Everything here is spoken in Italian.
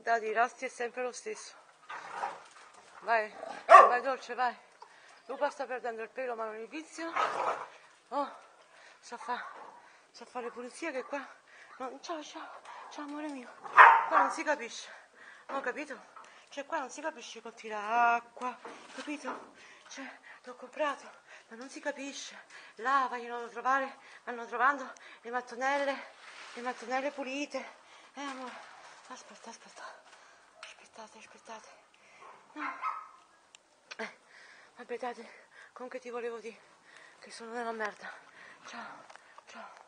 Dai, i rasti è sempre lo stesso. Vai, vai dolce, vai. Lupa sta perdendo il pelo ma non il vizio. Oh, sa fare le pulizie che qua... No, ciao, ciao amore mio. Qua non si capisce. No, capito? Cioè qua non si capisce che tira acqua, capito? Cioè, l'ho comprato, ma non si capisce. Là vanno trovando le mattonelle pulite. Amore. Aspettate. No. Aspettate, comunque ti volevo dire che sono nella merda. Ciao.